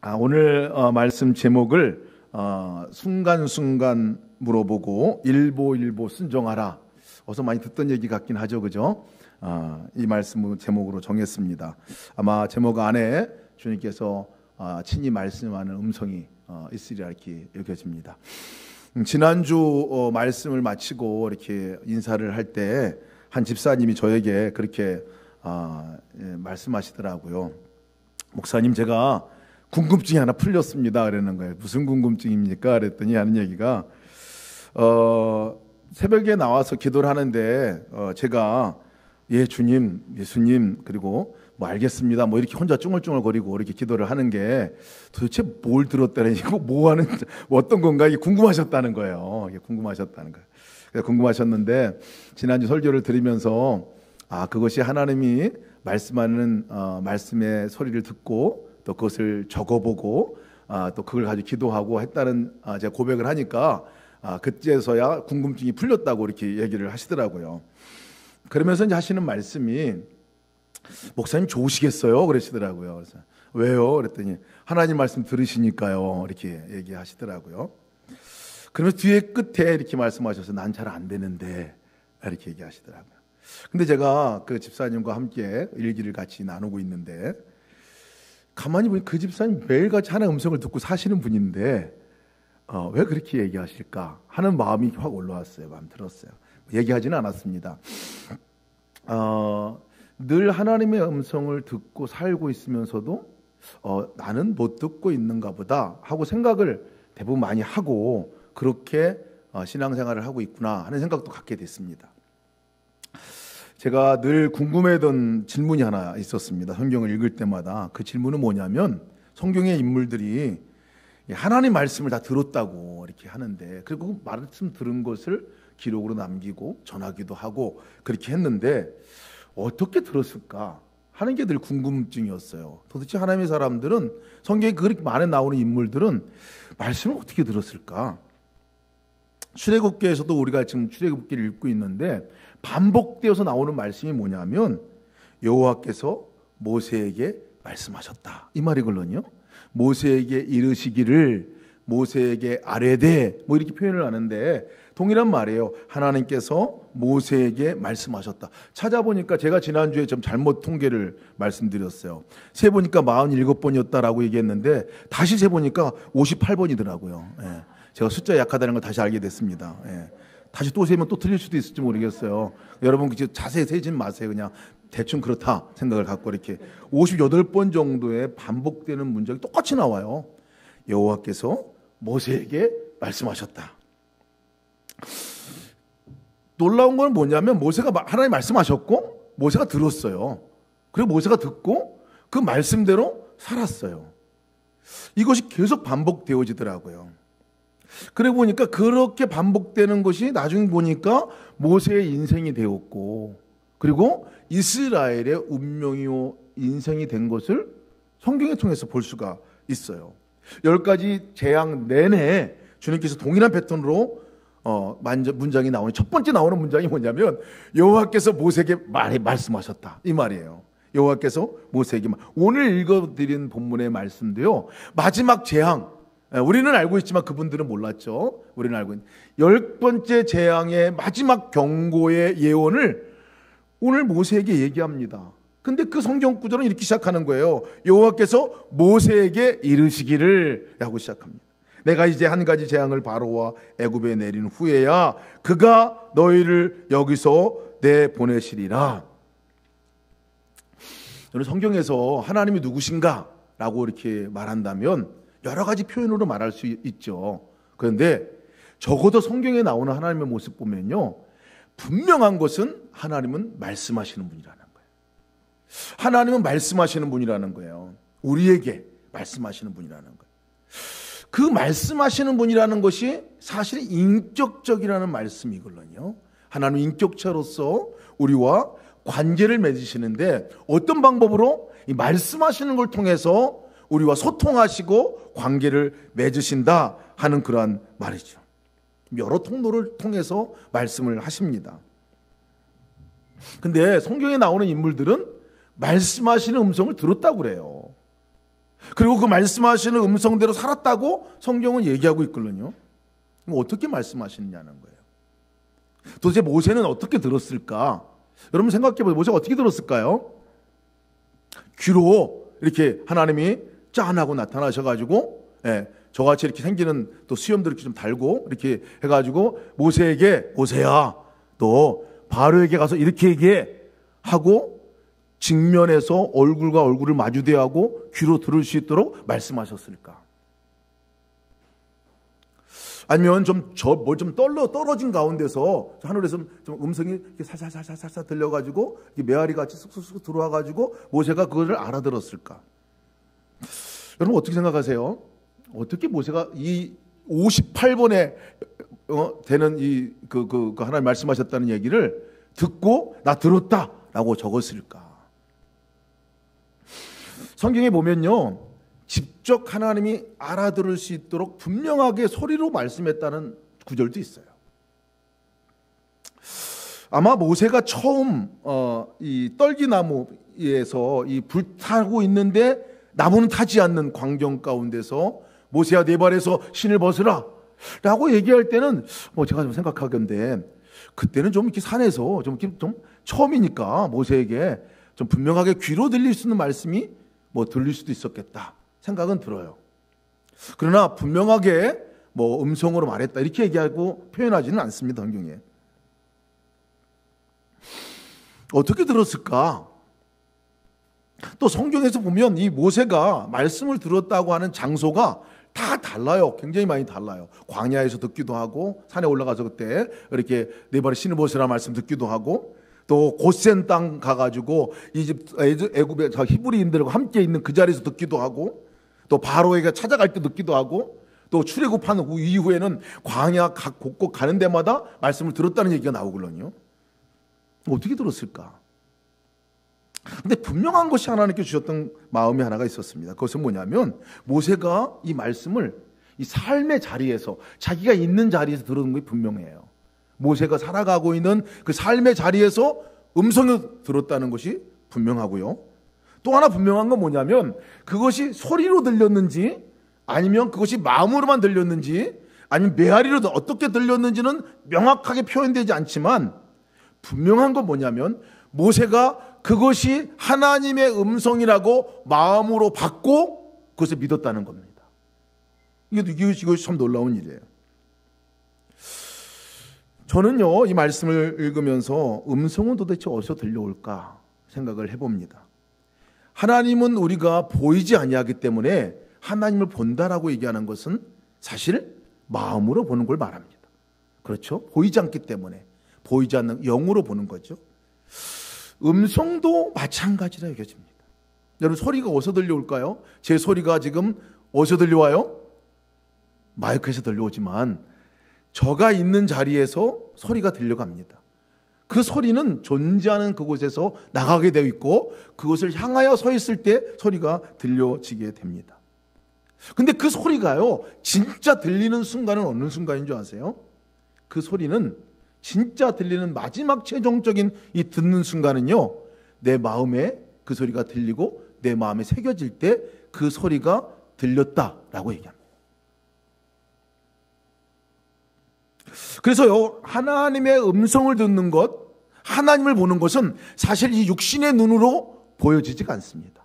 오늘 말씀 제목을 순간순간 물어보고 일보일보 순종하라. 어서 많이 듣던 얘기 같긴 하죠, 그죠? 이 말씀 제목으로 정했습니다. 아마 제목 안에 주님께서 친히 말씀하는 음성이 있으리라 이렇게 여겨집니다. 지난주 말씀을 마치고 이렇게 인사를 할 때 한 집사님이 저에게 그렇게 말씀하시더라고요. 목사님, 제가 궁금증이 하나 풀렸습니다. 그러는 거예요. 무슨 궁금증입니까? 그랬더니 하는 얘기가 새벽에 나와서 기도를 하는데 제가 예 주님, 예수님, 그리고 뭐 알겠습니다, 뭐 이렇게 혼자 쭝얼쭝얼거리고 이렇게 기도를 하는 게 도대체 뭘 들었다는 얘기고 뭐 하는 어떤 건가 이게 궁금하셨다는 거예요. 이게 궁금하셨다는 거예요. 그래서 궁금하셨는데 지난주 설교를 들으면서 그것이 하나님이 말씀하는 말씀의 소리를 듣고 또 그것을 적어보고 또 그걸 가지고 기도하고 했다는 제가 고백을 하니까 그때서야 궁금증이 풀렸다고 이렇게 얘기를 하시더라고요. 그러면서 이제 하시는 말씀이 목사님 좋으시겠어요? 그러시더라고요. 그래서 왜요? 그랬더니 하나님 말씀 들으시니까요. 이렇게 얘기하시더라고요. 그러면서 뒤에 끝에 이렇게 말씀하셔서 난 잘 안 되는데 이렇게 얘기하시더라고요. 근데 제가 그 집사님과 함께 일기를 같이 나누고 있는데 가만히 보니 그 집사님 매일같이 하나의 음성을 듣고 사시는 분인데 왜 그렇게 얘기하실까 하는 마음이 확 올라왔어요. 마음 들었어요. 얘기하지는 않았습니다. 늘 하나님의 음성을 듣고 살고 있으면서도 나는 못 듣고 있는가 보다 하고 생각을 대부분 많이 하고 그렇게 신앙생활을 하고 있구나 하는 생각도 갖게 됐습니다. 제가 늘 궁금해했던 질문이 하나 있었습니다. 성경을 읽을 때마다. 그 질문은 뭐냐면 성경의 인물들이 하나님 말씀을 다 들었다고 이렇게 하는데 그리고 말씀 들은 것을 기록으로 남기고 전하기도 하고 그렇게 했는데 어떻게 들었을까 하는 게 늘 궁금증이었어요. 도대체 하나님의 사람들은 성경에 그렇게 많이 나오는 인물들은 말씀을 어떻게 들었을까? 출애굽기에서도 우리가 지금 출애굽기를 읽고 있는데 반복되어서 나오는 말씀이 뭐냐면 여호와께서 모세에게 말씀하셨다 이 말이거든요. 모세에게 이르시기를 모세에게 아뢰되 뭐 이렇게 표현을 하는데 동일한 말이에요. 하나님께서 모세에게 말씀하셨다. 찾아보니까 제가 지난주에 좀 잘못 통계를 말씀드렸어요. 세보니까 47번이었다라고 얘기했는데 다시 세보니까 58번이더라고요. 예. 제가 숫자 약하다는 걸 다시 알게 됐습니다. 예. 다시 또 세면 또 틀릴 수도 있을지 모르겠어요. 여러분 자세히 세진 마세요. 그냥 대충 그렇다 생각을 갖고 이렇게 58번 정도의 반복되는 문장이 똑같이 나와요. 여호와께서 모세에게 말씀하셨다. 놀라운 건 뭐냐면 모세가 하나님 말씀하셨고 모세가 들었어요. 그리고 모세가 듣고 그 말씀대로 살았어요. 이것이 계속 반복되어지더라고요. 그래 보니까 그렇게 반복되는 것이 나중에 보니까 모세의 인생이 되었고 그리고 이스라엘의 운명이요 인생이 된 것을 성경을 통해서 볼 수가 있어요. 10가지 재앙 내내 주님께서 동일한 패턴으로 문장이 나오는 첫 번째 나오는 문장이 뭐냐면 여호와께서 모세에게 말씀하셨다 이 말이에요. 여호와께서 모세에게 오늘 읽어드린 본문의 말씀도요. 마지막 재앙 우리는 알고 있지만 그분들은 몰랐죠. 우리는 알고 있는 10번째 재앙의 마지막 경고의 예언을 오늘 모세에게 얘기합니다. 근데 그 성경 구절은 이렇게 시작하는 거예요. 여호와께서 모세에게 이르시기를 하고 시작합니다. 내가 이제 한 가지 재앙을 바로와 애굽에 내린 후에야 그가 너희를 여기서 내보내시리라. 저는 성경에서 하나님이 누구신가 라고 이렇게 말한다면 여러 가지 표현으로 말할 수 있죠. 그런데 적어도 성경에 나오는 하나님의 모습 보면요, 분명한 것은 하나님은 말씀하시는 분이라는 거예요. 하나님은 말씀하시는 분이라는 거예요. 우리에게 말씀하시는 분이라는 거예요. 그 말씀하시는 분이라는 것이 사실 인격적이라는 말씀이거든요. 하나님 인격체로서 우리와 관계를 맺으시는데 어떤 방법으로 이 말씀하시는 걸 통해서 우리와 소통하시고 관계를 맺으신다 하는 그러한 말이죠. 여러 통로를 통해서 말씀을 하십니다. 근데 성경에 나오는 인물들은 말씀하시는 음성을 들었다고 그래요. 그리고 그 말씀하시는 음성대로 살았다고 성경은 얘기하고 있거든요. 어떻게 말씀하시느냐는 거예요. 도대체 모세는 어떻게 들었을까? 여러분 생각해보세요. 모세가 어떻게 들었을까요? 귀로 이렇게 하나님이 짠하고 나타나셔가지고, 저같이 이렇게 생기는 또 수염들 이렇게 좀 달고 이렇게 해가지고 모세에게, 모세야, 너 바로에게 가서 이렇게 얘기해 하고 직면해서 얼굴과 얼굴을 마주대하고 귀로 들을 수 있도록 말씀하셨을까? 아니면 좀 떨어진 가운데서 하늘에서 좀 음성이 이렇게 살살살살살 들려가지고 메아리 같이 쑥쑥쑥 들어와가지고 모세가 그거를 알아들었을까? 여러분 어떻게 생각하세요? 어떻게 모세가 이 58번에 되는 그 하나님 말씀하셨다는 얘기를 듣고 나 들었다라고 적었을까? 성경에 보면요, 직접 하나님이 알아들을 수 있도록 분명하게 소리로 말씀했다는 구절도 있어요. 아마 모세가 처음 이 떨기나무에서 이 불타고 있는데 나무는 타지 않는 광경 가운데서 모세야 네 발에서 신을 벗으라 라고 얘기할 때는 제가 좀 생각하건대 그때는 좀 이렇게 산에서 좀 처음이니까 모세에게 좀 분명하게 귀로 들릴 수 있는 말씀이 들릴 수도 있었겠다 생각은 들어요. 그러나 분명하게 음성으로 말했다 이렇게 얘기하고 표현하지는 않습니다. 성경에. 어떻게 들었을까? 또 성경에서 보면 이 모세가 말씀을 들었다고 하는 장소가 다 달라요. 굉장히 많이 달라요. 광야에서 듣기도 하고 산에 올라가서 그때 이렇게 네 발에 신을 벗으라 말씀 듣기도 하고 또 고센 땅 가가지고 애굽의 히브리인들과 함께 있는 그 자리에서 듣기도 하고 또 바로에게 찾아갈 때 듣기도 하고 또 출애굽한 이후에는 광야 각 곳곳 가는 데마다 말씀을 들었다는 얘기가 나오거든요. 어떻게 들었을까? 근데 분명한 것이 하나님께 주셨던 마음이 하나가 있었습니다. 그것은 뭐냐면 모세가 이 말씀을 이 삶의 자리에서 자기가 있는 자리에서 들은 것이 분명해요. 모세가 살아가고 있는 그 삶의 자리에서 음성을 들었다는 것이 분명하고요. 또 하나 분명한 건 뭐냐면 그것이 소리로 들렸는지 아니면 그것이 마음으로만 들렸는지 아니면 메아리로 어떻게 들렸는지는 명확하게 표현되지 않지만 분명한 건 뭐냐면 모세가 그것이 하나님의 음성이라고 마음으로 받고 그것을 믿었다는 겁니다. 이것이 참 놀라운 일이에요. 저는요, 이 말씀을 읽으면서 음성은 도대체 어디서 들려올까 생각을 해봅니다. 하나님은 우리가 보이지 아니하기 때문에 하나님을 본다라고 얘기하는 것은 사실 마음으로 보는 걸 말합니다. 그렇죠? 보이지 않기 때문에 보이지 않는 영으로 보는 거죠. 음성도 마찬가지라 여겨집니다. 여러분 소리가 어디서 들려올까요? 제 소리가 지금 어디서 들려와요? 마이크에서 들려오지만 저가 있는 자리에서 소리가 들려갑니다. 그 소리는 존재하는 그곳에서 나가게 되어 있고 그곳을 향하여 서 있을 때 소리가 들려지게 됩니다. 근데 그 소리가요, 진짜 들리는 순간은 어느 순간인 줄 아세요? 그 소리는 진짜 들리는 마지막 최종적인 이 듣는 순간은요, 내 마음에 그 소리가 들리고 내 마음에 새겨질 때 그 소리가 들렸다라고 얘기합니다. 그래서요, 하나님의 음성을 듣는 것, 하나님을 보는 것은 사실 이 육신의 눈으로 보여지지가 않습니다.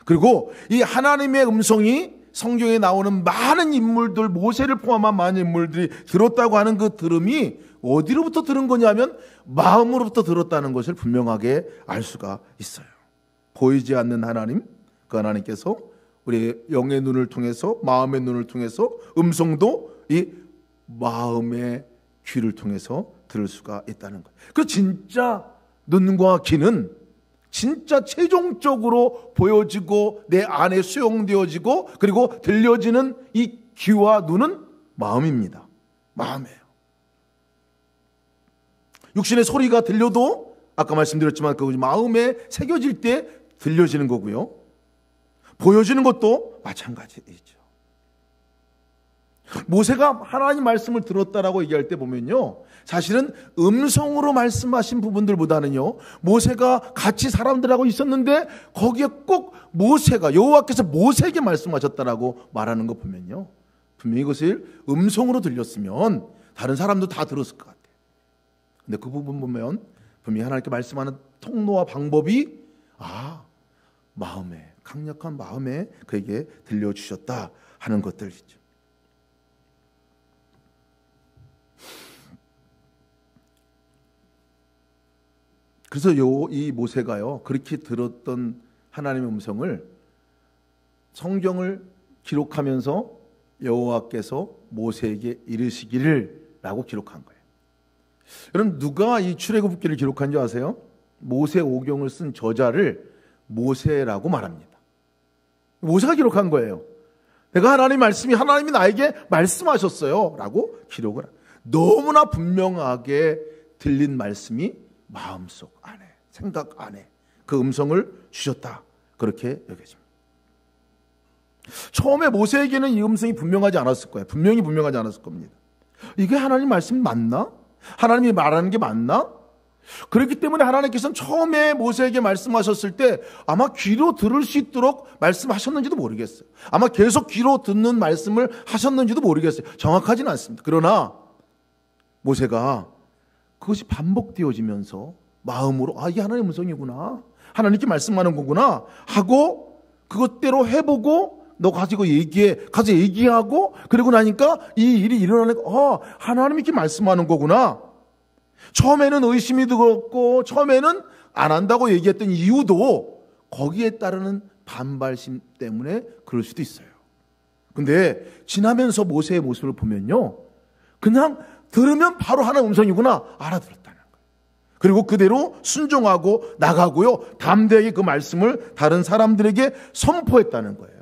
그리고 이 하나님의 음성이 성경에 나오는 많은 인물들, 모세를 포함한 많은 인물들이 들었다고 하는 그 들음이 어디로부터 들은 거냐면 마음으로부터 들었다는 것을 분명하게 알 수가 있어요. 보이지 않는 하나님, 그 하나님께서 우리의 영의 눈을 통해서, 마음의 눈을 통해서 음성도 이 마음의 귀를 통해서 들을 수가 있다는 거예요. 그 진짜 눈과 귀는 진짜 최종적으로 보여지고 내 안에 수용되어지고 그리고 들려지는 이 귀와 눈은 마음입니다. 마음이에요. 육신의 소리가 들려도 아까 말씀드렸지만 그 마음에 새겨질 때 들려지는 거고요. 보여지는 것도 마찬가지이죠. 모세가 하나님 말씀을 들었다라고 얘기할 때 보면요, 사실은 음성으로 말씀하신 부분들보다는요, 모세가 같이 사람들하고 있었는데 거기에 꼭 모세가, 여호와께서 모세에게 말씀하셨다라고 말하는 거 보면요, 분명히 이것을 음성으로 들렸으면 다른 사람도 다 들었을 것 같아요. 근데 그 부분 보면 분명히 하나님께 말씀하는 통로와 방법이 마음에, 강력한 마음에 그에게 들려주셨다 하는 것들이죠. 그래서 이 모세가요, 그렇게 들었던 하나님의 음성을 성경을 기록하면서 여호와께서 모세에게 이르시기를 라고 기록한 거예요. 여러분, 누가 이 출애굽기를 기록한 줄 아세요? 모세 오경을 쓴 저자를 모세라고 말합니다. 모세가 기록한 거예요. 내가 하나님이 나에게 말씀하셨어요 라고 기록을. 너무나 분명하게 들린 말씀이 마음속 안에, 생각 안에 그 음성을 주셨다, 그렇게 여겨집니다. 처음에 모세에게는 이 음성이 분명하지 않았을 거예요. 분명하지 않았을 겁니다. 이게 하나님 말씀이 맞나? 하나님이 말하는 게 맞나? 그렇기 때문에 하나님께서는 처음에 모세에게 말씀하셨을 때 아마 귀로 들을 수 있도록 말씀하셨는지도 모르겠어요. 아마 계속 귀로 듣는 말씀을 하셨는지도 모르겠어요. 정확하지는 않습니다. 그러나 모세가 그것이 반복되어지면서 마음으로 이게 하나님의 음성이구나, 하나님께 말씀하는 거구나 하고 그것대로 해보고 너 가지고 가서 얘기하고 그러고 나니까 이 일이 일어나니까 하나님이 이렇게 말씀하는 거구나. 처음에는 의심이 들었고 처음에는 안 한다고 얘기했던 이유도 거기에 따르는 반발심 때문에 그럴 수도 있어요. 근데 지나면서 모세의 모습을 보면요, 그냥 들으면 바로 하나님의 음성이구나 알아들었다는 거예요. 그리고 그대로 순종하고 나가고요, 담대하게 그 말씀을 다른 사람들에게 선포했다는 거예요.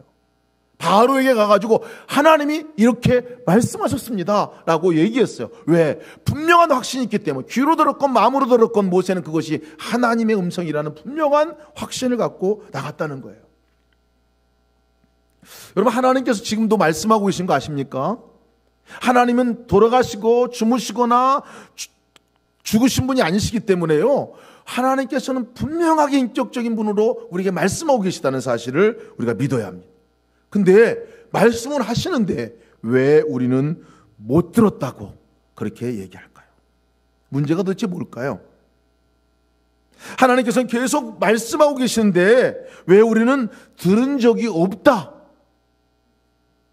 바로에게 가가지고 하나님이 이렇게 말씀하셨습니다 라고 얘기했어요. 왜? 분명한 확신이 있기 때문에. 귀로 들었건 마음으로 들었건 모세는 그것이 하나님의 음성이라는 분명한 확신을 갖고 나갔다는 거예요. 여러분, 하나님께서 지금도 말씀하고 계신 거 아십니까? 하나님은 돌아가시고 주무시거나 죽으신 분이 아니시기 때문에요, 하나님께서는 분명하게 인격적인 분으로 우리에게 말씀하고 계시다는 사실을 우리가 믿어야 합니다. 근데 말씀을 하시는데 왜 우리는 못 들었다고 그렇게 얘기할까요? 문제가 도대체 뭘까요? 하나님께서는 계속 말씀하고 계시는데 왜 우리는 들은 적이 없다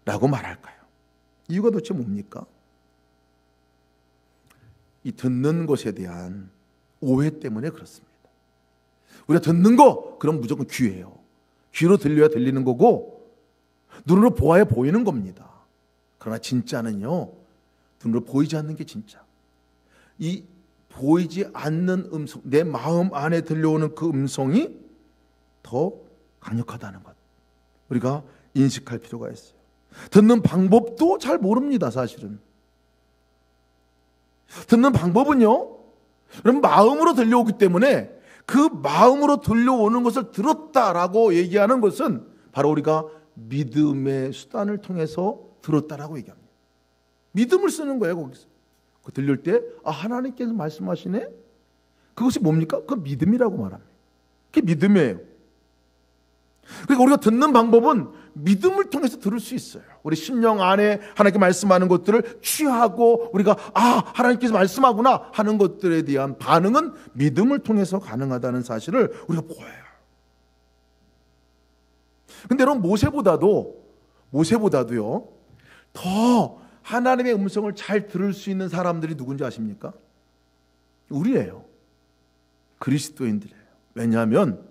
라고 말할까요? 이유가 도대체 뭡니까? 이 듣는 것에 대한 오해 때문에 그렇습니다. 우리가 듣는 거, 그럼 무조건 귀예요. 귀로 들려야 들리는 거고 눈으로 보아야 보이는 겁니다. 그러나 진짜는요, 눈으로 보이지 않는 게 진짜. 이 보이지 않는 음성, 내 마음 안에 들려오는 그 음성이 더 강력하다는 것, 우리가 인식할 필요가 있어요. 듣는 방법도 잘 모릅니다, 사실은. 듣는 방법은요, 그럼 마음으로 들려오기 때문에 그 마음으로 들려오는 것을 들었다라고 얘기하는 것은 바로 우리가 믿음의 수단을 통해서 들었다라고 얘기합니다. 믿음을 쓰는 거예요, 거기서. 그 들릴 때, 하나님께서 말씀하시네? 그것이 뭡니까? 그건 믿음이라고 말합니다. 그게 믿음이에요. 그러니까 우리가 듣는 방법은 믿음을 통해서 들을 수 있어요. 우리 심령 안에 하나님께 말씀하는 것들을 취하고 우리가 하나님께서 말씀하구나 하는 것들에 대한 반응은 믿음을 통해서 가능하다는 사실을 우리가 보여요. 근데 여러분, 모세보다도요, 더 하나님의 음성을 잘 들을 수 있는 사람들이 누군지 아십니까? 우리예요. 그리스도인들이에요. 왜냐하면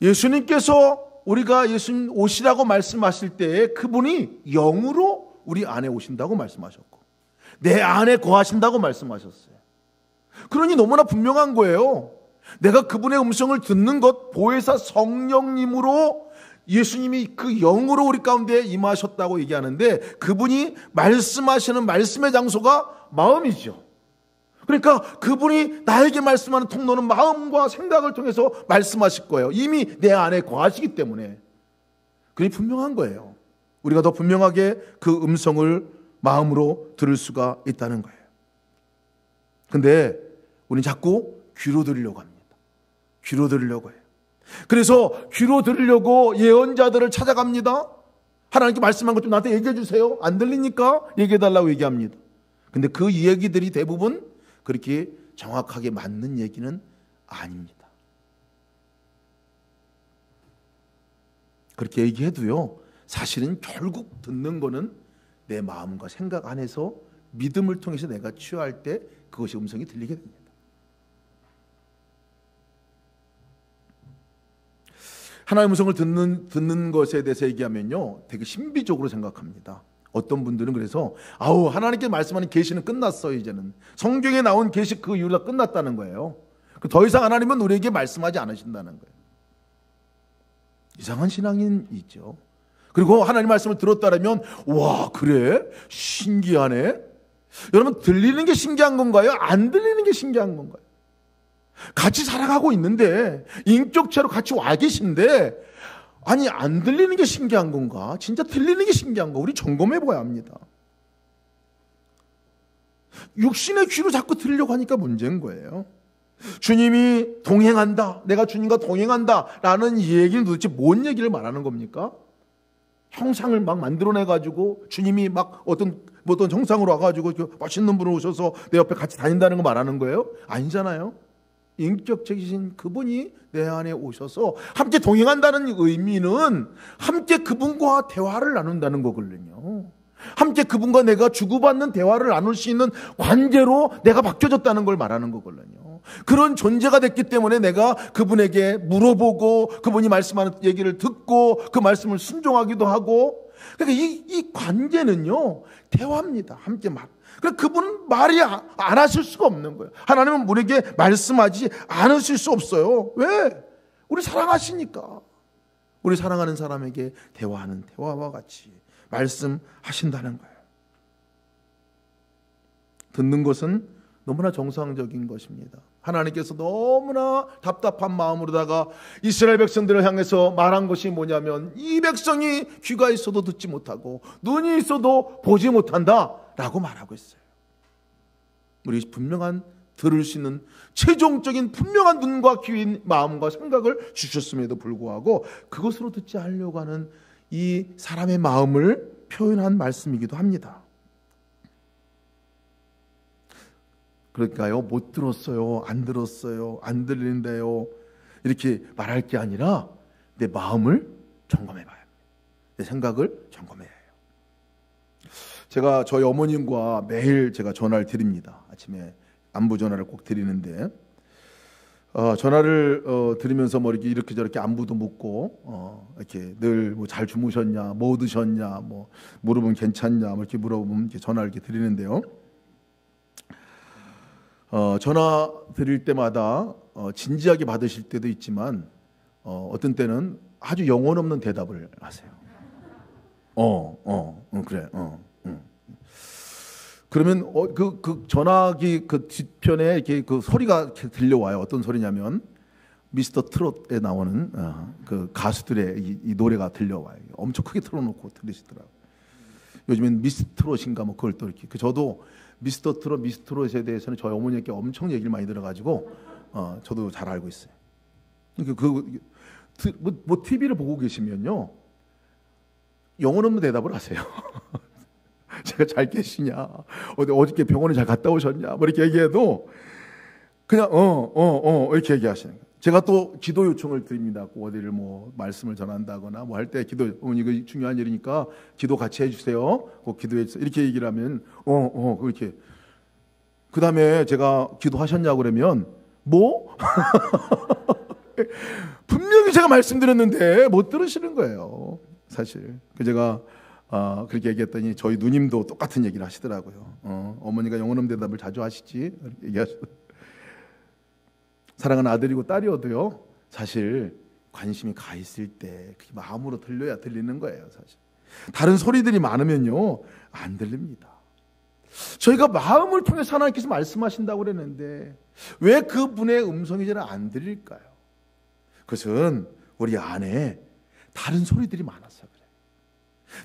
예수님께서 우리가 예수님 오시라고 말씀하실 때 그분이 영으로 우리 안에 오신다고 말씀하셨고 내 안에 거하신다고 말씀하셨어요. 그러니 너무나 분명한 거예요. 내가 그분의 음성을 듣는 것, 보혜사 성령님으로 예수님이 그 영으로 우리 가운데 임하셨다고 얘기하는데 그분이 말씀하시는 말씀의 장소가 마음이죠. 그러니까 그분이 나에게 말씀하는 통로는 마음과 생각을 통해서 말씀하실 거예요. 이미 내 안에 거하시기 때문에. 그게 분명한 거예요. 우리가 더 분명하게 그 음성을 마음으로 들을 수가 있다는 거예요. 근데 우리는 자꾸 귀로 들으려고 합니다. 귀로 들으려고 해요. 그래서 귀로 들으려고 예언자들을 찾아갑니다. 하나님께 말씀한 것 좀 나한테 얘기해 주세요. 안 들리니까 얘기해 달라고 얘기합니다. 근데 그 얘기들이 대부분 그렇게 정확하게 맞는 얘기는 아닙니다. 그렇게 얘기해도요, 사실은 결국 듣는 거는 내 마음과 생각 안에서 믿음을 통해서 내가 취할 때 그것이 음성이 들리게 됩니다. 하나님의 음성을 듣는 것에 대해서 얘기하면요, 되게 신비적으로 생각합니다. 어떤 분들은 그래서 하나님께 말씀하는 계시는 끝났어요. 이제는 성경에 나온 계시 그 이유가 끝났다는 거예요. 더 이상 하나님은 우리에게 말씀하지 않으신다는 거예요. 이상한 신앙인 있죠. 그리고 하나님 말씀을 들었다면 와, 그래? 신기하네. 여러분, 들리는 게 신기한 건가요? 안 들리는 게 신기한 건가요? 같이 살아가고 있는데, 인격체로 같이 와 계신데, 아니, 안 들리는 게 신기한 건가? 진짜 들리는 게 신기한 거? 우리 점검해 봐야 합니다. 육신의 귀로 자꾸 들으려고 하니까 문제인 거예요. 주님이 동행한다, 내가 주님과 동행한다 라는 얘기는 도대체 뭔 얘기를 말하는 겁니까? 형상을 막 만들어내가지고 주님이 막 어떤 형상으로 와가지고 멋있는 분을 오셔서 내 옆에 같이 다닌다는 거 말하는 거예요? 아니잖아요. 인격적이신 그분이 내 안에 오셔서 함께 동행한다는 의미는 함께 그분과 대화를 나눈다는 거거든요. 함께 그분과 내가 주고받는 대화를 나눌 수 있는 관계로 내가 바뀌어졌다는 걸 말하는 거거든요. 그런 존재가 됐기 때문에 내가 그분에게 물어보고 그분이 말씀하는 얘기를 듣고 그 말씀을 순종하기도 하고, 그러니까 이 관계는요, 대화입니다. 함께 그러니까 그분은 말이 안 하실 수가 없는 거예요. 하나님은 우리에게 말씀하지 않으실 수 없어요. 왜? 우리 사랑하시니까. 우리 사랑하는 사람에게 대화하는 대화와 같이 말씀하신다는 거예요. 듣는 것은 너무나 정상적인 것입니다. 하나님께서 너무나 답답한 마음으로다가 이스라엘 백성들을 향해서 말한 것이 뭐냐면, 이 백성이 귀가 있어도 듣지 못하고 눈이 있어도 보지 못한다 라고 말하고 있어요. 우리 분명한 들을 수 있는 최종적인 분명한 눈과 귀인 마음과 생각을 주셨음에도 불구하고 그것으로 듣지 않으려고 하는 이 사람의 마음을 표현한 말씀이기도 합니다. 그러니까요, 못 들었어요, 안 들었어요, 안 들리는데요, 이렇게 말할 게 아니라 내 마음을 점검해 봐야 합니다. 내 생각을 점검해야 해요. 제가 저희 어머님과 매일 제가 전화를 드립니다. 아침에 안부 전화를 꼭 드리는데, 전화를 드리면서 뭐 이렇게 저렇게 안부도 묻고, 이렇게 늘 뭐 잘 주무셨냐, 뭐 드셨냐, 뭐 무릎은 괜찮냐, 뭐 이렇게 물어보면 이렇게 전화를 이렇게 드리는데요. 전화 드릴 때마다 진지하게 받으실 때도 있지만, 어떤 때는 아주 영혼 없는 대답을 하세요. 그래, 그러면 그 전화기 그 뒤편에 이렇게 그 소리가 이렇게 들려와요. 어떤 소리냐면 미스터 트롯에 나오는 그 가수들의 이 노래가 들려와요. 엄청 크게 틀어놓고 들으시더라고요. 요즘엔 미스트롯인가 뭐 그걸 또 이렇게. 저도 미스터 트롯, 미스트롯에 대해서는 저희 어머니께 엄청 얘기를 많이 들어가지고 저도 잘 알고 있어요. 뭐 TV를 보고 계시면요, 영혼 없는 대답을 하세요. 제가 잘 계시냐, 어저께 병원에 잘 갔다 오셨냐, 뭐 이렇게 얘기해도 그냥 이렇게 얘기하시는 거예요. 제가 또 기도 요청을 드립니다. 어디를 뭐 말씀을 전한다거나 뭐 할 때 기도, 이거 중요한 일이니까 기도 같이 해주세요. 꼭 기도해 주세요. 이렇게 얘기를 하면 그렇게. 그 다음에 제가 기도하셨냐고 그러면 뭐? 분명히 제가 말씀드렸는데 못 들으시는 거예요, 사실. 제가 그렇게 얘기했더니 저희 누님도 똑같은 얘기를 하시더라고요. 어머니가 영혼 없는 대답을 자주 하시지, 얘기하시더라고요. 사랑하는 아들이고 딸이어도요, 사실 관심이 가 있을 때 그게 마음으로 들려야 들리는 거예요. 사실 다른 소리들이 많으면요, 안 들립니다. 저희가 마음을 통해서 하나님께서 말씀하신다고 그랬는데 왜 그분의 음성이 잘 안 들릴까요? 그것은 우리 안에 다른 소리들이 많아서 그래요.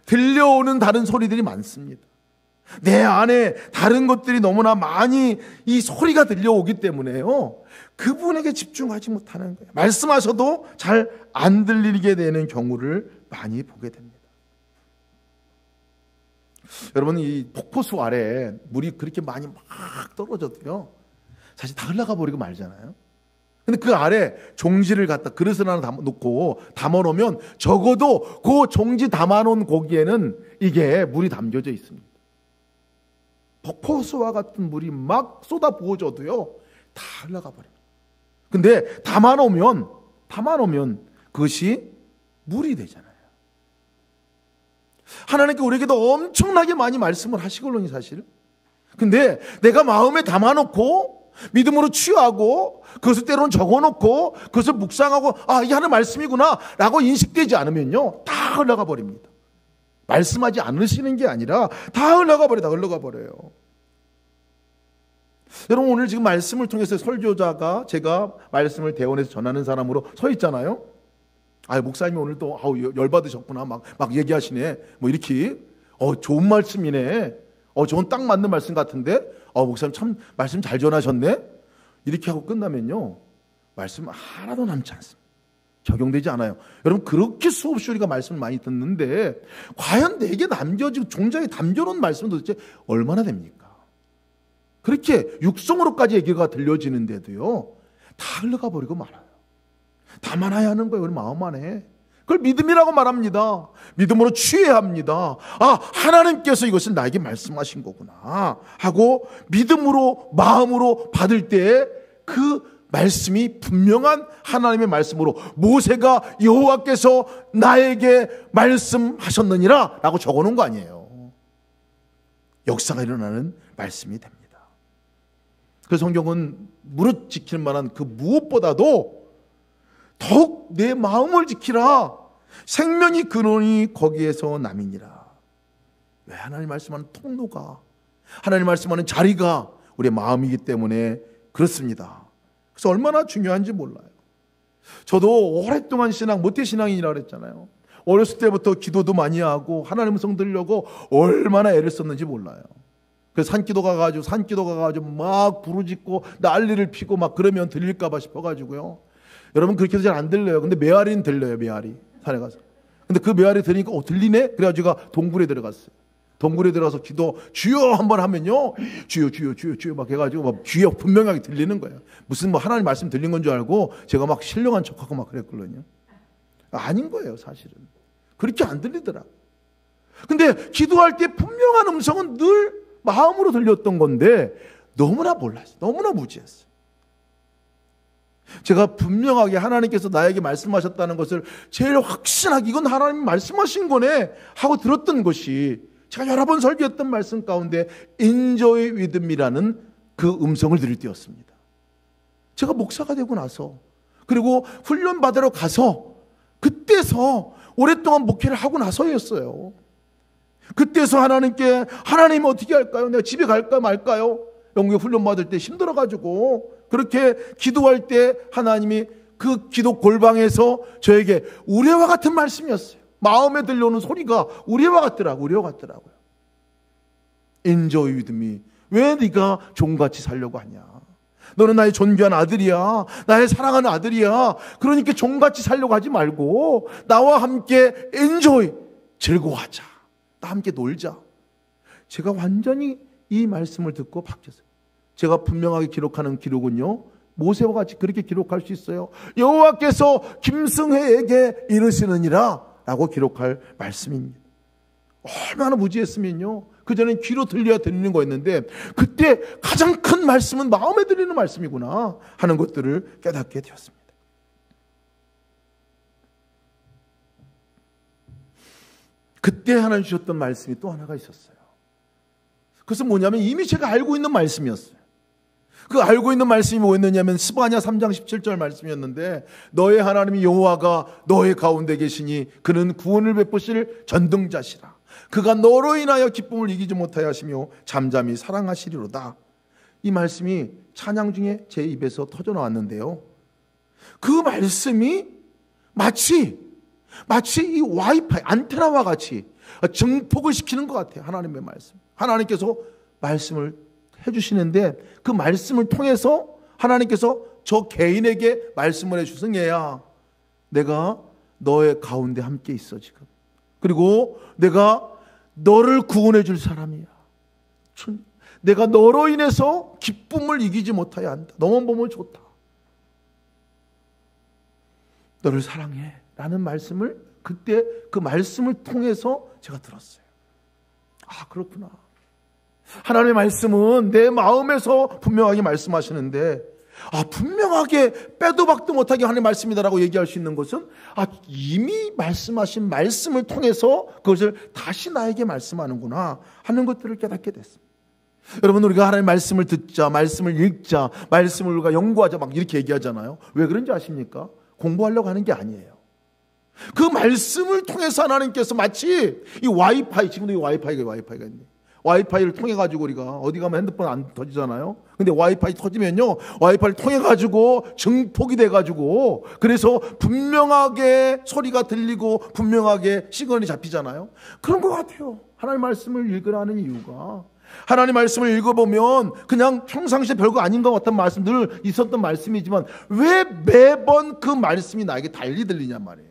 들려오는 다른 소리들이 많습니다. 내 안에 다른 것들이 너무나 많이 이 소리가 들려오기 때문에요, 그분에게 집중하지 못하는 거예요. 말씀하셔도 잘 안 들리게 되는 경우를 많이 보게 됩니다. 여러분, 이 폭포수 아래 물이 그렇게 많이 막 떨어져도요, 사실 다 흘러가 버리고 말잖아요. 근데 그 아래 종지를 갖다 그릇을 하나 놓고 담아놓으면 적어도 그 종지 담아놓은 고기에는 이게 물이 담겨져 있습니다. 폭포수와 같은 물이 막 쏟아 부어져도요, 다 흘러가 버립니다. 근데 담아놓으면 그것이 물이 되잖아요. 하나님께 우리에게도 엄청나게 많이 말씀을 하시거든요, 사실. 근데 내가 마음에 담아놓고 믿음으로 취하고 그것을 때로는 적어놓고 그것을 묵상하고, 아, 이게 하나님 말씀이구나 라고 인식되지 않으면요, 다 흘러가 버립니다. 말씀하지 않으시는 게 아니라 다 흘러가 버려요. 여러분, 오늘 지금 말씀을 통해서 설교자가 제가 말씀을 대원해서 전하는 사람으로 서 있잖아요. 아, 목사님이 오늘 또 열받으셨구나 막 얘기하시네, 뭐 이렇게 좋은 말씀이네, 저건 딱 맞는 말씀 같은데, 목사님 참 말씀 잘 전하셨네, 이렇게 하고 끝나면요, 말씀 하나도 남지 않습니다. 적용되지 않아요. 여러분, 그렇게 수없이 우리가 말씀을 많이 듣는데 과연 내게 남겨지고 종자에 담겨놓은 말씀은 도대체 얼마나 됩니까? 그렇게 육성으로까지 얘기가 들려지는데도요, 다 흘러가 버리고 말아요. 담아놔야 하는 거예요, 우리 마음 안에. 그걸 믿음이라고 말합니다. 믿음으로 취해야 합니다. 아, 하나님께서 이것을 나에게 말씀하신 거구나 하고 믿음으로, 마음으로 받을 때 그 말씀이 분명한 하나님의 말씀으로, 모세가 여호와께서 나에게 말씀하셨느니라 라고 적어놓은 거 아니에요. 역사가 일어나는 말씀이 됩니다. 그 성경은 무릇 지킬 만한 그 무엇보다도 더욱 내 마음을 지키라. 생명이 근원이 거기에서 남이니라. 왜? 하나님 말씀하는 통로가, 하나님 말씀하는 자리가 우리의 마음이기 때문에 그렇습니다. 그래서 얼마나 중요한지 몰라요. 저도 오랫동안 모태신앙인이라고 그랬잖아요. 어렸을 때부터 기도도 많이 하고 하나님 음성 들으려고 얼마나 애를 썼는지 몰라요. 그래서 산기도 가가지고 막 부르짖고 난리를 피고 막 그러면 들릴까봐 싶어가지고요. 여러분, 그렇게 해서 잘 안 들려요. 근데 메아리는 들려요, 메아리. 산에 가서. 근데 그 메아리 들으니까 들리네? 그래가지고 제가 동굴에 들어갔어요. 동굴에 들어가서 기도 주여 한번 하면요, 주여 막 해가지고 막 귀에 분명하게 들리는 거예요. 무슨 뭐 하나님 말씀 들린 건 줄 알고 제가 막 신령한 척하고 막 그랬거든요. 아닌 거예요, 사실은. 그렇게 안 들리더라. 근데 기도할 때 분명한 음성은 늘 마음으로 들렸던 건데 너무나 몰랐어요. 너무나 무지했어요. 제가 분명하게 하나님께서 나에게 말씀하셨다는 것을 제일 확신하게, 이건 하나님이 말씀하신 거네 하고 들었던 것이, 제가 여러 번 설교했던 말씀 가운데 인저의 믿음이라는 그 음성을 들을 때였습니다. 제가 목사가 되고 나서, 그리고 훈련 받으러 가서, 그때서 오랫동안 목회를 하고 나서였어요. 그때서 하나님께, 하나님 어떻게 할까요? 내가 집에 갈까 말까요? 영국에 훈련 받을 때 힘들어가지고 그렇게 기도할 때 하나님이 그 기도 골방에서 저에게 우레와 같은 말씀이었어요. 마음에 들려오는 소리가 우레와 같더라고요. 인저의 믿음이, 왜 네가 종같이 살려고 하냐? 너는 나의 존귀한 아들이야. 나의 사랑하는 아들이야. 그러니까 종같이 살려고 하지 말고 나와 함께 인조이, 즐거워하자. 나 함께 놀자. 제가 완전히 이 말씀을 듣고 바뀌었어요. 제가 분명하게 기록하는 기록은요, 모세와 같이 그렇게 기록할 수 있어요. 여호와께서 김승혜에게 이르시느니라 라고 기록할 말씀입니다. 얼마나 무지했으면요, 그전엔 귀로 들려야 들리는 거였는데 그때 가장 큰 말씀은 마음에 들리는 말씀이구나 하는 것들을 깨닫게 되었습니다. 그때 하나님 주셨던 말씀이 또 하나가 있었어요. 그것은 뭐냐면 이미 제가 알고 있는 말씀이었어요. 그 알고 있는 말씀이 뭐였느냐면 스바냐 3장 17절 말씀이었는데, 너의 하나님이 여호와가 너의 가운데 계시니 그는 구원을 베푸실 전등자시라. 그가 너로 인하여 기쁨을 이기지 못하여 하시며 잠잠히 사랑하시리로다. 이 말씀이 찬양 중에 제 입에서 터져 나왔는데요, 그 말씀이 마치 마치 이 와이파이, 안테나와 같이 증폭을 시키는 것 같아요. 하나님의 말씀. 하나님께서 말씀을 해주시는데 그 말씀을 통해서 하나님께서 저 개인에게 말씀을 해주신 얘야, 내가 너의 가운데 함께 있어 지금. 그리고 내가 너를 구원해 줄 사람이야. 내가 너로 인해서 기쁨을 이기지 못하여 한다. 너만 보면 좋다. 너를 사랑해 라는 말씀을 그때 그 말씀을 통해서 제가 들었어요. 아, 그렇구나. 하나님의 말씀은 내 마음에서 분명하게 말씀하시는데, 분명하게 빼도 박도 못하게 하나님의 말씀이다라고 얘기할 수 있는 것은 이미 말씀하신 말씀을 통해서 그것을 다시 나에게 말씀하는구나 하는 것들을 깨닫게 됐습니다. 여러분, 우리가 하나님의 말씀을 듣자, 말씀을 읽자, 말씀을 우리가 연구하자 막 이렇게 얘기하잖아요. 왜 그런지 아십니까? 공부하려고 하는 게 아니에요. 그 말씀을 통해서 하나님께서 마치 이 와이파이, 지금도 이 와이파이가 있네. 와이파이를 통해 가지고 우리가 어디 가면 핸드폰 안 터지잖아요. 근데 와이파이 터지면요, 와이파이를 통해 가지고 증폭이 돼 가지고 그래서 분명하게 소리가 들리고 분명하게 시그널이 잡히잖아요. 그런 것 같아요. 하나님 말씀을 읽으라는 이유가, 하나님 말씀을 읽어보면 그냥 평상시에 별거 아닌 것 같은 말씀들 있었던 말씀이지만 왜 매번 그 말씀이 나에게 달리 들리냔 말이에요.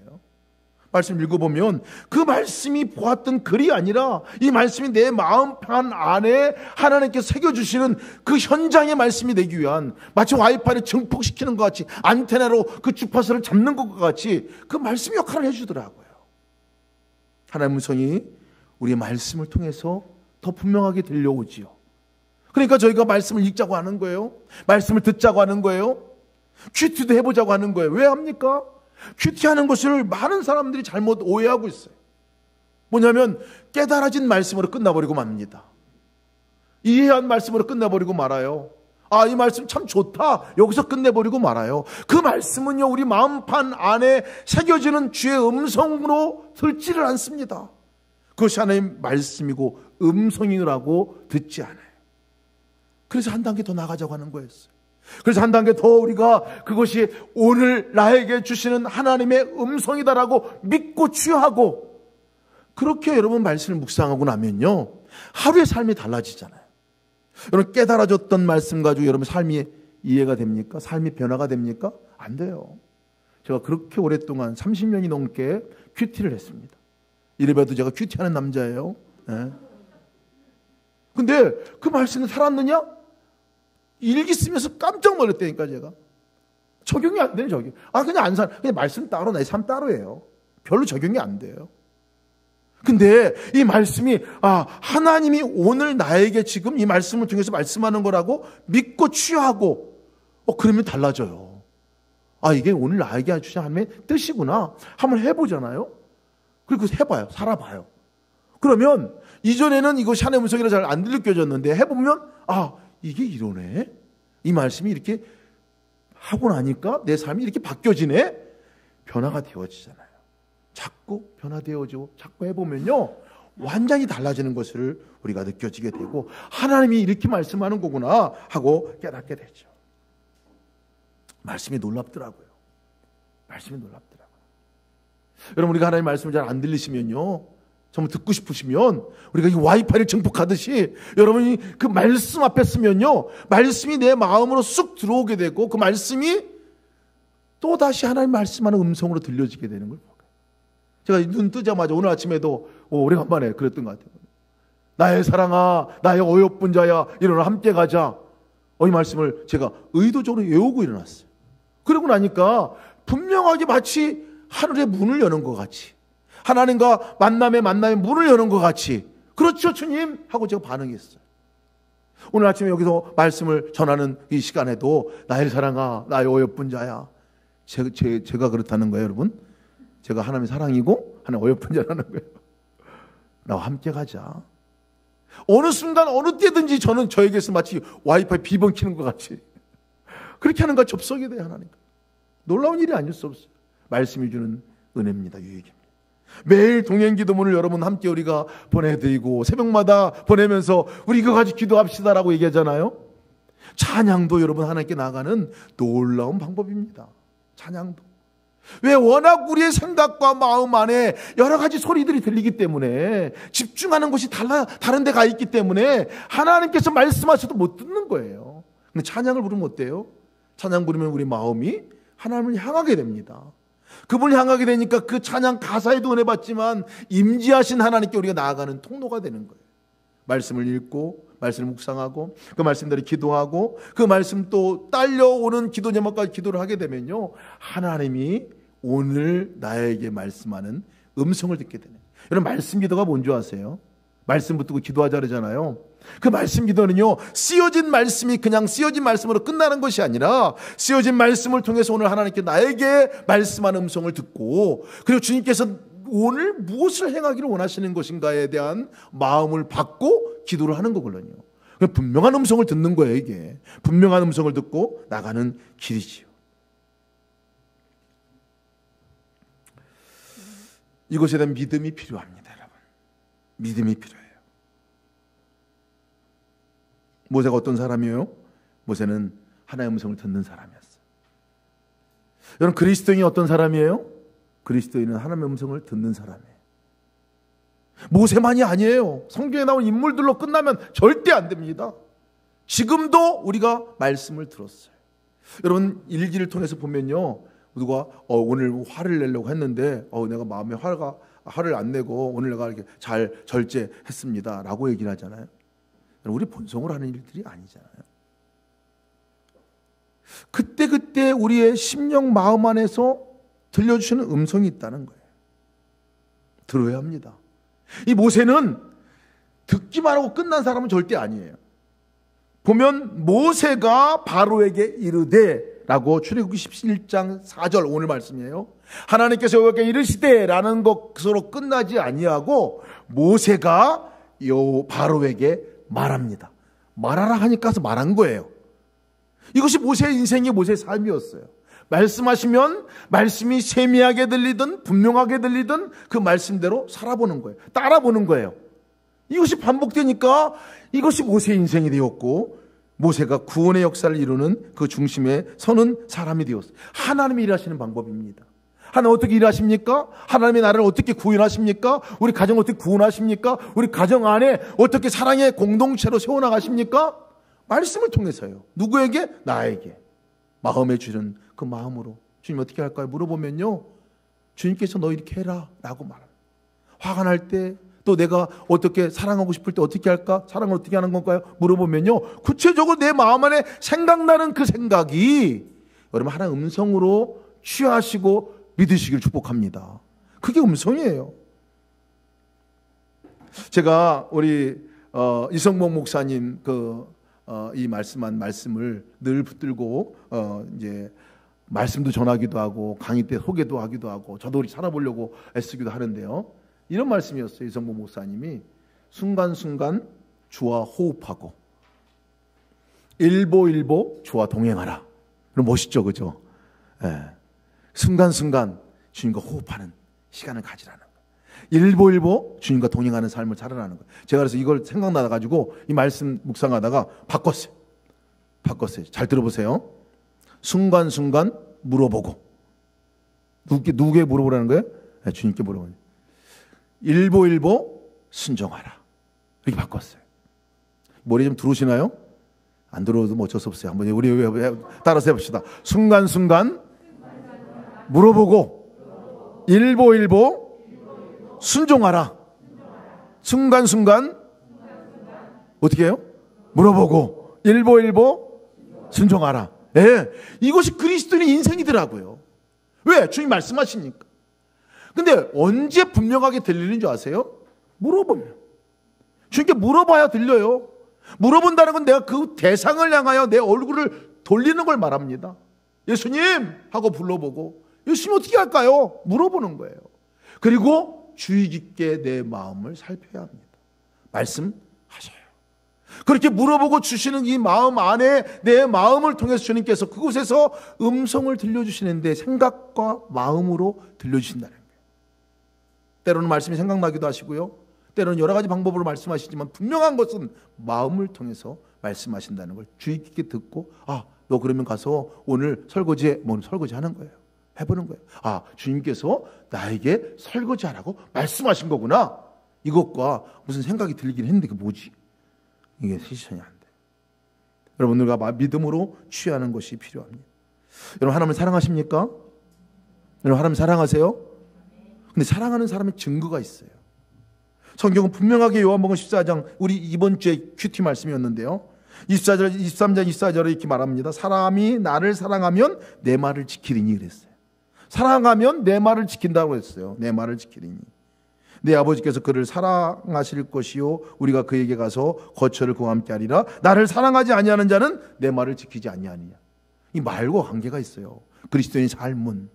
말씀 읽어보면 그 말씀이 보았던 글이 아니라 이 말씀이 내 마음판 안에 하나님께서 새겨주시는 그 현장의 말씀이 되기 위한, 마치 와이파이를 증폭시키는 것 같이, 안테나로 그 주파수를 잡는 것과 같이 그 말씀 역할을 해주더라고요. 하나님의 음성이 우리의 말씀을 통해서 더 분명하게 들려오지요. 그러니까 저희가 말씀을 읽자고 하는 거예요. 말씀을 듣자고 하는 거예요. 큐티도 해보자고 하는 거예요. 왜 합니까? 큐티하는 것을 많은 사람들이 잘못 오해하고 있어요. 뭐냐면 깨달아진 말씀으로 끝나버리고 맙니다. 이해한 말씀으로 끝내버리고 말아요. 이 말씀 참 좋다, 여기서 끝내버리고 말아요. 그 말씀은요, 우리 마음판 안에 새겨지는 주의 음성으로 듣지를 않습니다. 그것이 하나님 말씀이고 음성이라고 듣지 않아요. 그래서 한 단계 더 나가자고 하는 거였어요. 그래서 한 단계 더 우리가 그것이 오늘 나에게 주시는 하나님의 음성이다라고 믿고 취하고, 그렇게 여러분 말씀을 묵상하고 나면요, 하루의 삶이 달라지잖아요. 여러분, 깨달아졌던 말씀 가지고 여러분 삶이 이해가 됩니까? 삶이 변화가 됩니까? 안 돼요. 제가 그렇게 오랫동안 30년이 넘게 큐티를 했습니다. 이래봬도 제가 큐티하는 남자예요. 네. 근데 그 말씀은 살았느냐? 일기 쓰면서 깜짝 놀랐다니까, 제가. 적용이 안 돼요, 적용. 그냥 안 살, 그냥 말씀 따로, 내 삶 따로예요. 별로 적용이 안 돼요. 근데 이 말씀이, 하나님이 오늘 나에게 지금 이 말씀을 통해서 말씀하는 거라고 믿고 취하고, 그러면 달라져요. 이게 오늘 나에게 주신 하나님의 뜻이구나. 한번 해보잖아요. 그리고 해봐요. 살아봐요. 그러면 이전에는 이것이 하나님의 음성이라 잘 안 느껴졌는데 해보면, 이게 이러네? 이 말씀이 이렇게 하고 나니까 내 삶이 이렇게 바뀌어지네? 변화가 되어지잖아요. 자꾸 변화되어지고 자꾸 해보면요, 완전히 달라지는 것을 우리가 느껴지게 되고, 하나님이 이렇게 말씀하는 거구나 하고 깨닫게 되죠. 말씀이 놀랍더라고요. 말씀이 놀랍더라고요. 여러분, 우리가 하나님 말씀을 잘 안 들리시면요, 정말 듣고 싶으시면 우리가 이 와이파이를 증폭하듯이 여러분이 그 말씀 앞에 쓰면요, 말씀이 내 마음으로 쑥 들어오게 되고 그 말씀이 또다시 하나님 말씀하는 음성으로 들려지게 되는 걸 봐요. 제가 눈 뜨자마자 오늘 아침에도 오래간만에 그랬던 것 같아요. 나의 사랑아, 나의 어여쁜 자야, 일어나 함께 가자. 이 말씀을 제가 의도적으로 외우고 일어났어요. 그러고 나니까 분명하게 마치 하늘의 문을 여는 것 같이, 하나님과 만남의 문을 여는 것 같이, 그렇죠 주님 하고 제가 반응했어요. 오늘 아침에 여기서 말씀을 전하는 이 시간에도 나의 사랑아, 나의 어여쁜 자야, 제가 그렇다는 거예요. 여러분, 제가 하나님의 사랑이고 하나님 어여쁜 자라는 거예요. 나와 함께 가자. 어느 순간 어느 때든지 저는 저에게서 마치 와이파이 비번 키는 것 같이 그렇게 하는 것 접속이 돼요. 하나님, 놀라운 일이 아닐 수 없어요. 말씀이 주는 은혜입니다. 유익입니다. 매일 동행기도문을 여러분 함께 우리가 보내드리고 새벽마다 보내면서 우리 이거 가지고 기도합시다라고 얘기하잖아요. 찬양도 여러분 하나님께 나가는 놀라운 방법입니다. 찬양도. 왜? 워낙 우리의 생각과 마음 안에 여러 가지 소리들이 들리기 때문에, 집중하는 곳이 다른 데 가 있기 때문에 하나님께서 말씀하셔도 못 듣는 거예요. 근데 찬양을 부르면 어때요? 찬양 부르면 우리 마음이 하나님을 향하게 됩니다. 그분을 향하게 되니까 그 찬양 가사에도 은혜 받지만 임재하신 하나님께 우리가 나아가는 통로가 되는 거예요. 말씀을 읽고 말씀을 묵상하고 그 말씀대로 기도하고 그 말씀 또 딸려오는 기도 제목까지 기도를 하게 되면요, 하나님이 오늘 나에게 말씀하는 음성을 듣게 되는 거예요. 여러분, 말씀 기도가 뭔지 아세요? 말씀 붙들고 기도하자 그러잖아요. 그 말씀 기도는요, 쓰여진 말씀이 그냥 쓰여진 말씀으로 끝나는 것이 아니라 쓰여진 말씀을 통해서 오늘 하나님께 나에게 말씀하는 음성을 듣고, 그리고 주님께서 오늘 무엇을 행하기를 원하시는 것인가에 대한 마음을 받고 기도를 하는 거거든요. 분명한 음성을 듣는 거예요. 이게 분명한 음성을 듣고 나가는 길이지요. 이것에 대한 믿음이 필요합니다, 여러분. 믿음이 필요해요. 모세가 어떤 사람이에요? 모세는 하나님의 음성을 듣는 사람이었어요. 여러분, 그리스도인이 어떤 사람이에요? 그리스도인은 하나님의 음성을 듣는 사람이에요. 모세만이 아니에요. 성경에 나온 인물들로 끝나면 절대 안 됩니다. 지금도 우리가 말씀을 들었어요. 여러분, 일기를 통해서 보면요, 누가 오늘 화를 내려고 했는데 내가 마음에 화를 안 내고 오늘 내가 이렇게 잘 절제했습니다 라고 얘기를 하잖아요. 우리 본성으로 하는 일들이 아니잖아요. 그때 우리의 심령 마음 안에서 들려주시는 음성이 있다는 거예요. 들어야 합니다. 이 모세는 듣기만 하고 끝난 사람은 절대 아니에요. 보면 모세가 바로에게 이르되 라고 출애굽기 17장 4절 오늘 말씀이에요. 하나님께서 여호와께 이르시되 라는 것으로 끝나지 아니하고 모세가 바로에게 말합니다. 말하라 하니까 말한 거예요. 이것이 모세의 인생이 모세의 삶이었어요. 말씀하시면 말씀이 세미하게 들리든 분명하게 들리든 그 말씀대로 살아보는 거예요. 따라보는 거예요. 이것이 반복되니까 이것이 모세의 인생이 되었고, 모세가 구원의 역사를 이루는 그 중심에 서는 사람이 되었어요. 하나님이 일하시는 방법입니다. 하나님 어떻게 일하십니까? 하나님의 나라를 어떻게 구원하십니까? 우리 가정 어떻게 구원하십니까? 우리 가정 안에 어떻게 사랑의 공동체로 세워나가십니까? 말씀을 통해서요. 누구에게? 나에게. 마음에 주는 그 마음으로. 주님 어떻게 할까요? 물어보면요, 주님께서 너 이렇게 해라 라고 말합니다. 화가 날 때, 또 내가 어떻게 사랑하고 싶을 때 어떻게 할까? 사랑을 어떻게 하는 건가요? 물어보면요, 구체적으로 내 마음 안에 생각나는 그 생각이 여러분 하나의 음성으로 취하시고 믿으시길 축복합니다. 그게 음성이에요. 제가 우리 이성복 목사님 이 말씀한 말씀을 늘 붙들고 이제 말씀도 전하기도 하고 강의 때 소개도 하기도 하고 저도 우리 살아보려고 애쓰기도 하는데요. 이런 말씀이었어요. 이성복 목사님이 순간순간 주와 호흡하고 일보일보 주와 동행하라. 멋있죠, 그죠? 예. 순간순간 주님과 호흡하는 시간을 가지라는 거예요. 일보일보 주님과 동행하는 삶을 살아라는 거예요. 제가 그래서 이걸 생각나다 가지고 이 말씀 묵상하다가 바꿨어요. 잘 들어보세요. 순간순간 물어보고. 누구에게 물어보라는 거예요? 네, 주님께 물어보는 거예요. 일보일보 순종하라. 이렇게 바꿨어요. 머리 좀 들어오시나요? 안 들어오도 뭐 어쩔 수 없어요. 한번 우리 따라서 해봅시다. 순간순간 물어보고 일보일보 순종하라. 순간순간 어떻게 해요? 물어보고 일보일보 순종하라. 예, 이것이 그리스도인의 인생이더라고요. 왜? 주님 말씀하시니까. 근데 언제 분명하게 들리는 줄 아세요? 물어보면. 주님께 물어봐야 들려요. 물어본다는 건 내가 그 대상을 향하여 내 얼굴을 돌리는 걸 말합니다. 예수님 하고 불러보고, 예수님 어떻게 할까요? 물어보는 거예요. 그리고 주의 깊게 내 마음을 살펴야 합니다. 말씀하셔요. 그렇게 물어보고 주시는 이 마음 안에 내 마음을 통해서 주님께서 그곳에서 음성을 들려주시는데 생각과 마음으로 들려주신다는 거예요. 때로는 말씀이 생각나기도 하시고요, 때로는 여러 가지 방법으로 말씀하시지만 분명한 것은 마음을 통해서 말씀하신다는 걸 주의 깊게 듣고, 너 그러면 가서 오늘 설거지 하는 거예요. 해보는 거예요. 아, 주님께서 나에게 설거지하라고 말씀하신 거구나. 이것과 무슨 생각이 들긴 했는데 그게 뭐지? 이게 실천이 안 돼. 여러분들과 믿음으로 취하는 것이 필요합니다. 여러분, 하나님을 사랑하십니까? 여러분, 하나님 사랑하세요? 근데 사랑하는 사람의 증거가 있어요. 성경은 분명하게 요한복음 14장, 우리 이번 주에 큐티 말씀이었는데요, 24절, 23절, 24절에 이렇게 말합니다. 사람이 나를 사랑하면 내 말을 지키리니 그랬어요. 사랑하면 내 말을 지킨다고 했어요. 내 말을 지키리니. 내 아버지께서 그를 사랑하실 것이요 우리가 그에게 가서 거처를 그와 함께 하리라. 나를 사랑하지 아니하는 자는 내 말을 지키지 아니하느냐. 이 말과 관계가 있어요. 그리스도인의 삶은.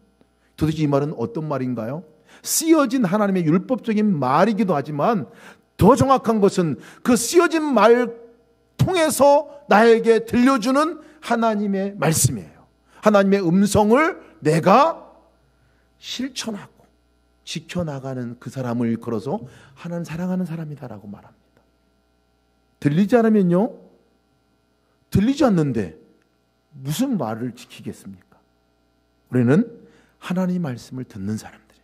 도대체 이 말은 어떤 말인가요? 쓰여진 하나님의 율법적인 말이기도 하지만 더 정확한 것은 그 쓰여진 말 통해서 나에게 들려주는 하나님의 말씀이에요. 하나님의 음성을 내가 실천하고 지켜나가는 그 사람을 일컬어서 하나님 사랑하는 사람이다라고 말합니다. 들리지 않으면요, 들리지 않는데 무슨 말을 지키겠습니까? 우리는 하나님의 말씀을 듣는 사람들이에요.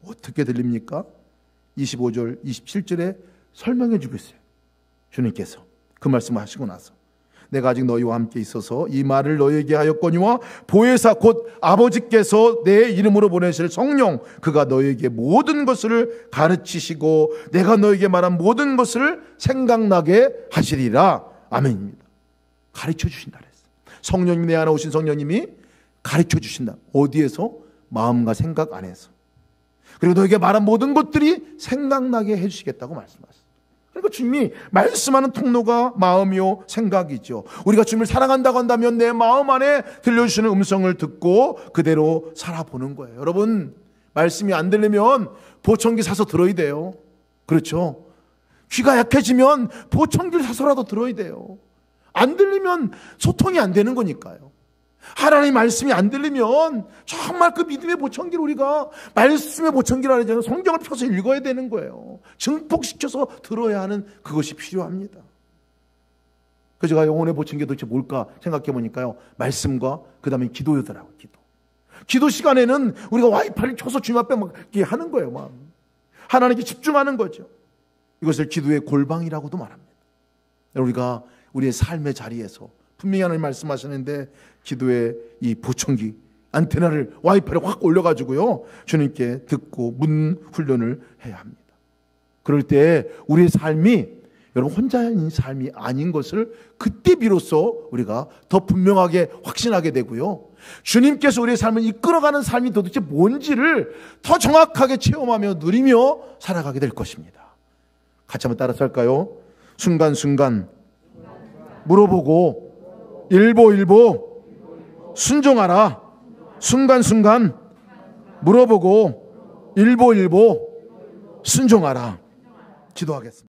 어떻게 들립니까? 25절, 27절에 설명해 주고 있어요. 주님께서 그 말씀을 하시고 나서 내가 아직 너희와 함께 있어서 이 말을 너희에게 하였거니와 보혜사 곧 아버지께서 내 이름으로 보내실 성령 그가 너희에게 모든 것을 가르치시고 내가 너희에게 말한 모든 것을 생각나게 하시리라. 아멘입니다. 가르쳐 주신다 그랬어요. 성령님이 내 안에 오신 성령님이 가르쳐 주신다. 어디에서? 마음과 생각 안에서. 그리고 너에게 말한 모든 것들이 생각나게 해주시겠다고 말씀하셨어요. 그러니까 주님이 말씀하는 통로가 마음이요 생각이죠. 우리가 주님을 사랑한다고 한다면 내 마음 안에 들려주시는 음성을 듣고 그대로 살아보는 거예요. 여러분, 말씀이 안 들리면 보청기 사서 들어야 돼요. 그렇죠? 귀가 약해지면 보청기를 사서라도 들어야 돼요. 안 들리면 소통이 안 되는 거니까요. 하나님의 말씀이 안 들리면 정말 그 믿음의 보청기를 우리가 말씀의 보청기를 하려면 성경을 펴서 읽어야 되는 거예요. 증폭시켜서 들어야 하는 그것이 필요합니다. 그래서 제가 영혼의 보청기 도대체 뭘까 생각해 보니까요, 말씀과 그 다음에 기도였더라고요. 기도 시간에는 우리가 와이파이를 켜서 주님 앞에 막 이렇게 하는 거예요. 막 하나님께 집중하는 거죠. 이것을 기도의 골방이라고도 말합니다. 우리가 우리의 삶의 자리에서 분명히 하나님 말씀하시는데 기도의 이 보청기 안테나를 와이파이를 확 올려가지고요 주님께 듣고 문 훈련을 해야 합니다. 그럴 때 우리의 삶이 여러분 혼자인 삶이 아닌 것을 그때 비로소 우리가 더 분명하게 확신하게 되고요, 주님께서 우리의 삶을 이끌어가는 삶이 도대체 뭔지를 더 정확하게 체험하며 누리며 살아가게 될 것입니다. 같이 한번 따라서 할까요? 순간순간 물어보고 일보일보 순종하라. 순간순간 물어보고 일보일보 순종하라. 기도하겠습니다.